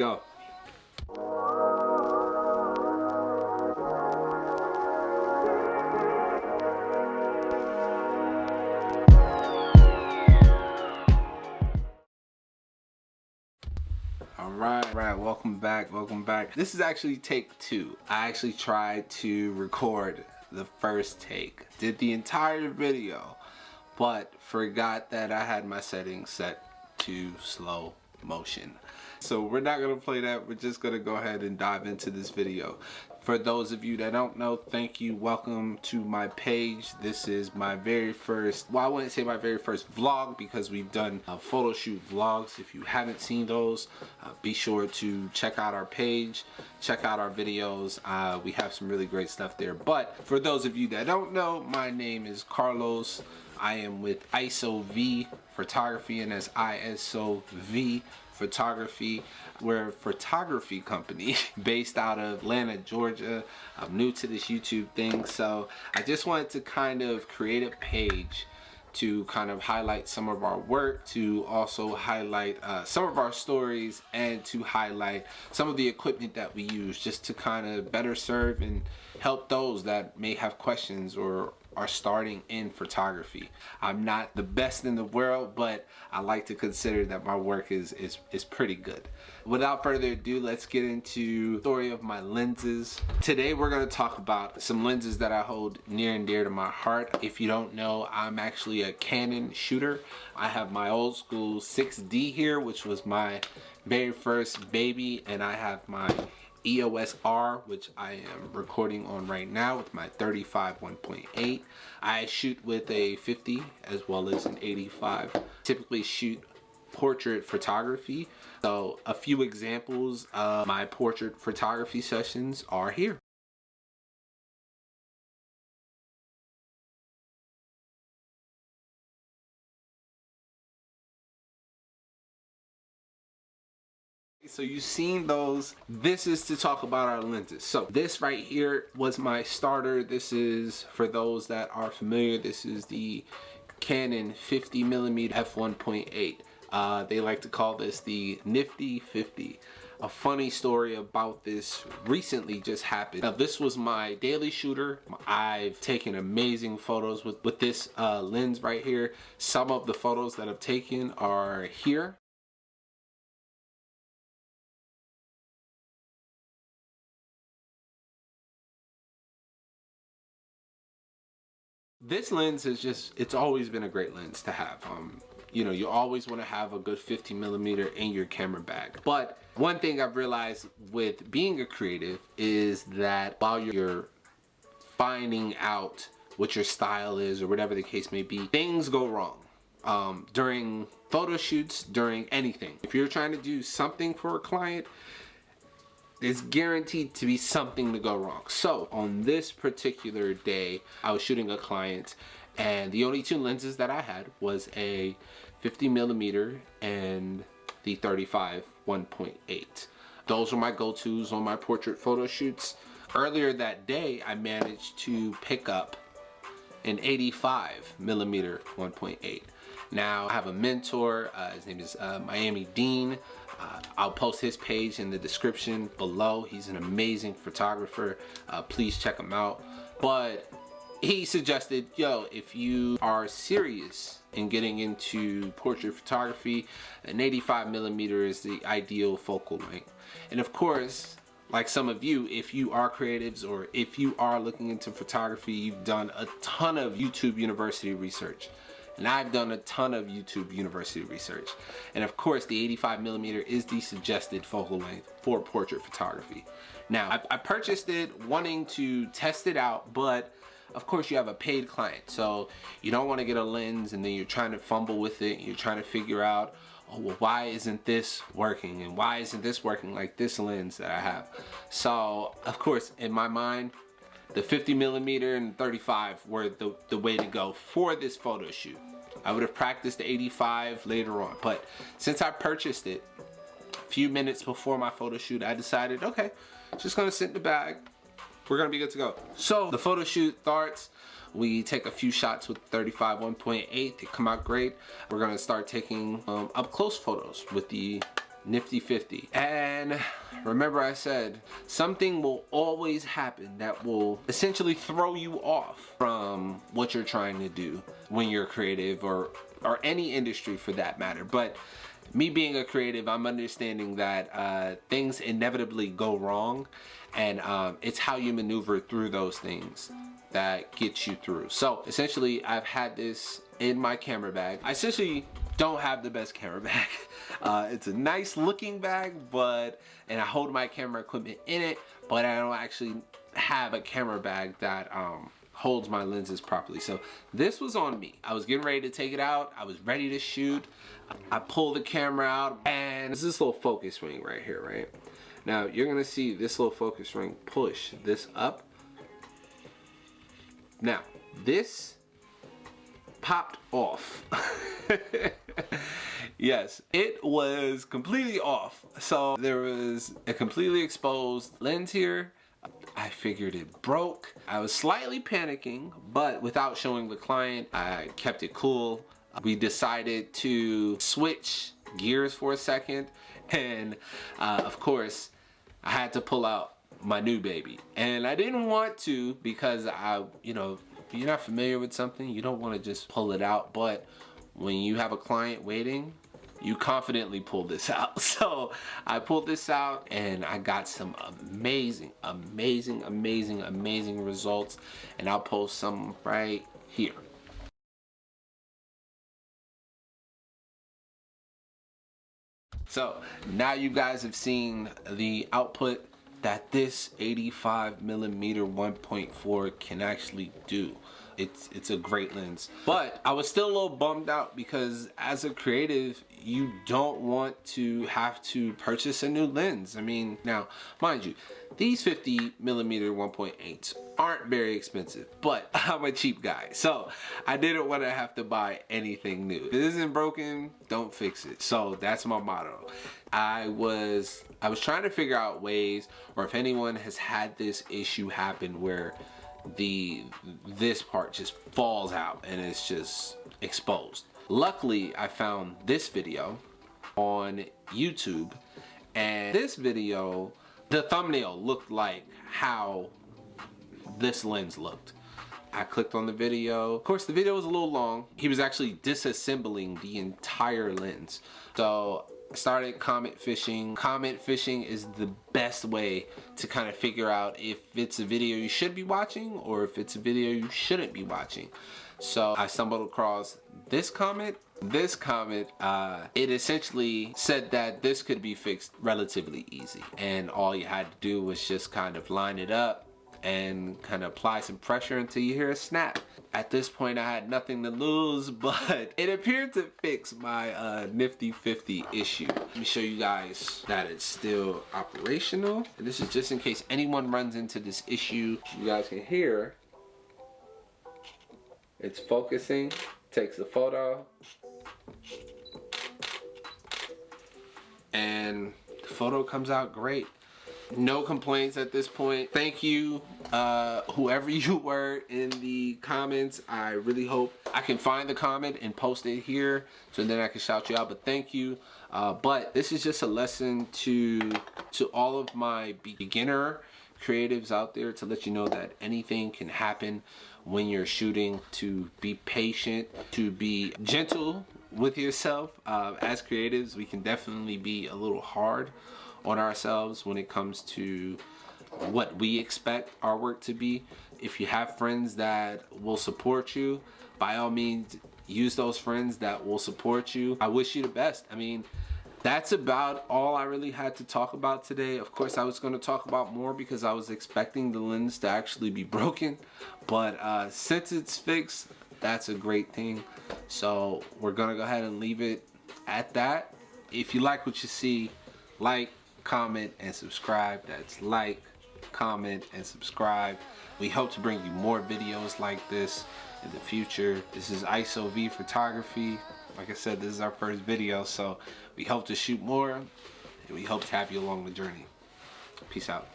go. Alright, welcome back. This is actually take 2. I actually tried to record the first take, did the entire video, but forgot that I had my settings set to slow motion. So we're not gonna play that, we're just gonna go ahead and dive into this video. For those of you that don't know, thank you, welcome to my page. This is my very first, well, I wouldn't say my very first vlog because we've done photo shoot vlogs. If you haven't seen those, be sure to check out our page, check out our videos. We have some really great stuff there. But for those of you that don't know, my name is Carlos. I am with ISO-V Photography, and that's ISO-V Photography. We're a photography company based out of Atlanta, Georgia. I'm new to this YouTube thing, so I just wanted to kind of create a page to kind of highlight some of our work, to also highlight some of our stories, and to highlight some of the equipment that we use, just to kind of better serve and help those that may have questions or are starting in photography. I'm not the best in the world, but I like to consider that my work is pretty good. Without further ado, let's get into the story of my lenses. Today we're going to talk about some lenses that I hold near and dear to my heart. If you don't know, I'm actually a Canon shooter. I have my old school 6D here, which was my very first baby, and I have my EOS R, which I am recording on right now with my 35 1.8. I shoot with a 50 as well as an 85. Typically shoot portrait photography. So a few examples of my portrait photography sessions are here. So you've seen those. This is to talk about our lenses. So this right here was my starter. This is, for those that are familiar, this is the Canon 50mm f1.8. They like to call this the Nifty 50. A funny story about this recently just happened. Now this was my daily shooter. I've taken amazing photos with this lens right here. Some of the photos that I've taken are here. This lens is just, it's always been a great lens to have. You know, you always want to have a good 50mm in your camera bag. But one thing I've realized with being a creative is that while you're finding out what your style is or whatever the case may be, things go wrong. During photo shoots, during anything. If you're trying to do something for a client, there's guaranteed to be something to go wrong. So on this particular day, I was shooting a client, and the only two lenses that I had was a 50mm and the 35 1.8. Those were my go-tos on my portrait photo shoots. Earlier that day, I managed to pick up an 85mm 1.8. Now I have a mentor, his name is Miami Dean. I'll post his page in the description below. He's an amazing photographer. Please check him out. But he suggested, yo, if you are serious in getting into portrait photography, an 85mm is the ideal focal length. And of course, like some of you, if you are creatives or if you are looking into photography, you've done a ton of YouTube University research. And I've done a ton of YouTube University research. And of course, the 85mm is the suggested focal length for portrait photography. Now, I purchased it wanting to test it out, but of course you have a paid client. So you don't want to get a lens and then you're trying to fumble with it. You're trying to figure out, oh, well, why isn't this working? And why isn't this working like this lens that I have? So, of course, in my mind, the 50mm and 35 were the way to go for this photo shoot. I would have practiced the 85 later on, but since I purchased it a few minutes before my photo shoot, I decided, okay, it's just gonna sit in the bag. We're gonna be good to go. So the photo shoot starts. We take a few shots with 35 1.8. They come out great. We're gonna start taking up close photos with the nifty 50. And remember I said something will always happen that will essentially throw you off from what you're trying to do when you're creative, or any industry for that matter. But me being a creative, I'm understanding that things inevitably go wrong, and it's how you maneuver through those things that gets you through. So essentially, I've had this in my camera bag. I essentially don't have the best camera bag. It's a nice looking bag, and I hold my camera equipment in it, but I don't actually have a camera bag that holds my lenses properly. So this was on me. I was getting ready to take it out. I was ready to shoot. I pull the camera out, and there's this little focus ring right here, right? Now you're gonna see this little focus ring push this up. Now this popped off. Yes, it was completely off. So there was a completely exposed lens here. I figured it broke. I was slightly panicking, but without showing the client, I kept it cool. We decided to switch gears for a second, and of course I had to pull out my new baby, and I didn't want to, because if you're not familiar with something, you don't want to just pull it out. But when you have a client waiting, you confidently pull this out. So I pulled this out, and I got some amazing results, and I'll post some right here. So now you guys have seen the output that this 85mm 1.4 can actually do. It's a great lens. But I was still a little bummed out, because as a creative, you don't want to have to purchase a new lens. I mean, now, mind you, these 50mm 1.8s aren't very expensive, but I'm a cheap guy, so I didn't want to have to buy anything new. If it isn't broken, don't fix it. So that's my motto. I was trying to figure out ways, or if anyone has had this issue happen where this part just falls out and it's just exposed. Luckily, I found this video on YouTube, and this video, the thumbnail looked like how this lens looked. I clicked on the video. Of course, the video was a little long. He was actually disassembling the entire lens. So I started comment fishing. Comment fishing is the best way to kind of figure out if it's a video you should be watching or if it's a video you shouldn't be watching. So I stumbled across this comment. This comment, it essentially said that this could be fixed relatively easy, and all you had to do was just kind of line it up and kind of apply some pressure until you hear a snap. At this point, I had nothing to lose, but it appeared to fix my nifty 50 issue. Let me show you guys that it's still operational. And this is just in case anyone runs into this issue. You guys can hear it's focusing, takes a photo, and the photo comes out great. No complaints at this point. Thank you, whoever you were in the comments. I really hope I can find the comment and post it here, so then I can shout you out. But thank you. But this is just a lesson to all of my beginner creatives out there, to let you know that anything can happen when you're shooting, to be patient, to be gentle with yourself. As creatives, we can definitely be a little hard on ourselves when it comes to what we expect our work to be. If you have friends that will support you, by all means use those friends that will support you. I wish you the best. I mean, that's about all I really had to talk about today. Of course, I was going to talk about more because I was expecting the lens to actually be broken, but since it's fixed, that's a great thing. So we're gonna go ahead and leave it at that. If you like what you see, like, comment, and subscribe. That's like, comment, and subscribe. We hope to bring you more videos like this in the future. This is ISO V Photography. Like I said, this is our first video, so we hope to shoot more, and we hope to have you along the journey. Peace out.